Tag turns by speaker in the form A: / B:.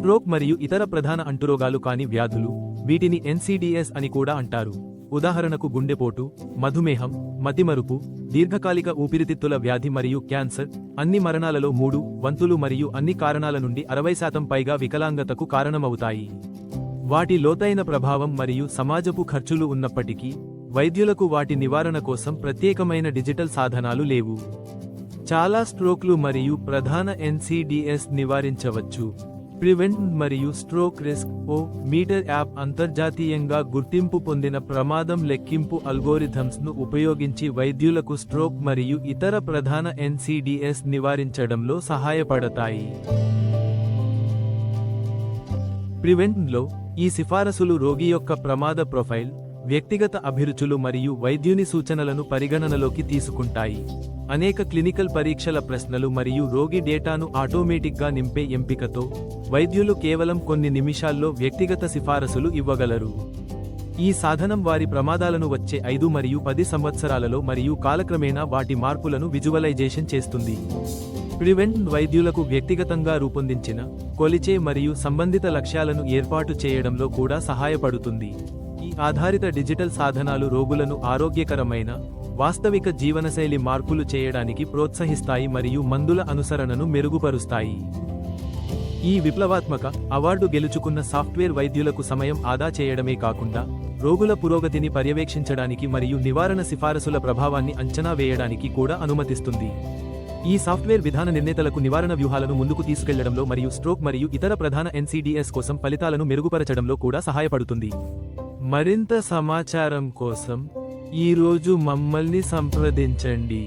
A: Stroke మరియు ఇతర ప్రధాన అంటురోగాలు కాని వ్యాధులు, వీటిని NCDs అని కూడా అంటారు. ఉదాహరణకు గుండెపోటు, మధుమేహం, మతిమరుపు, దీర్ఘకాలిక ఊపిరితిత్తుల వ్యాధి మరియు క్యాన్సర్. అన్ని మరణాలలో 3/4 మరియు అన్ని కారణాల నుండి 60% పైగా వికలాంగతకు కారణమవుతాయి. వాటి లోతైన ప్రభావం మరియు సమాజపు ఖర్చులు ఉన్నప్పటికీ, వైద్యులకు వాటి నివారణ కోసం ప్రత్యేకమైన డిజిటల్ సాధనాలు లేవు. చాలా స్ట్రోక్లు మరియు ప్రధాన NCDs నివారించవచ్చు. ప్రివెంట్ మరియు స్ట్రోక్ రిస్క్ మీటర్ యాప్ అంతర్జాతీయంగా గుర్తింపు పొందిన ప్రమాదం లెక్కింపు అల్గోరిథమ్స్ను ఉపయోగించి వైద్యులకు స్ట్రోక్ మరియు ఇతర ప్రధాన NCDs నివారించడంలో సహాయపడతాయి. ప్రివెంట్లో ఈ సిఫారసులు రోగి యొక్క ప్రమాద ప్రొఫైల్, వ్యక్తిగత అభిరుచులు మరియు వైద్యుని సూచనలను పరిగణనలోకి తీసుకుంటాయి. అనేక క్లినికల్ పరీక్షల ప్రశ్నలు మరియు రోగి డేటాను ఆటోమేటిక్గా నింపే ఎంపికతో, వైద్యులు కేవలం కొన్ని నిమిషాల్లో వ్యక్తిగత సిఫారసులు ఇవ్వగలరు. ఈ సాధనం వారి ప్రమాదాలను వచ్చే 5 మరియు 10 సంవత్సరాలలో మరియు కాలక్రమేణా వాటి మార్పులను విజువలైజేషన్ చేస్తుంది. ప్రివెంట్ వైద్యులకు వ్యక్తిగతంగా రూపొందించిన, కొలిచే మరియు సంబంధిత లక్ష్యాలను ఏర్పాటు చేయడంలో కూడా సహాయపడుతుంది. ఈ ఆధారిత డిజిటల్ సాధనాలు రోగులను ఆరోగ్యకరమైన, వాస్తవిక జీవనశైలి మార్పులు చేయడానికి ప్రోత్సహిస్తాయి మరియు మందుల అనుసరణను మెరుగుపరుస్తాయి. ఈ విప్లవాత్మక, అవార్డు గెలుచుకున్న సాఫ్ట్వేర్ వైద్యులకు సమయం ఆదా చేయడమే కాకుండా, రోగుల పురోగతిని పర్యవేక్షించడానికి మరియు నివారణ సిఫారసుల ప్రభావాన్ని అంచనా వేయడానికి కూడా అనుమతిస్తుంది. ఈ సాఫ్ట్వేర్ విధాన నిర్ణేతలకు నివారణ వ్యూహాలను ముందుకు తీసుకెళ్లడంలో మరియు స్ట్రోక్ మరియు ఇతర ప్రధాన NCDs కోసం ఫలితాలను మెరుగుపరచడంలో కూడా సహాయపడుతుంది. మరింత సమాచారం కోసం ఈ రోజు మమ్మల్ని సంప్రదించండి.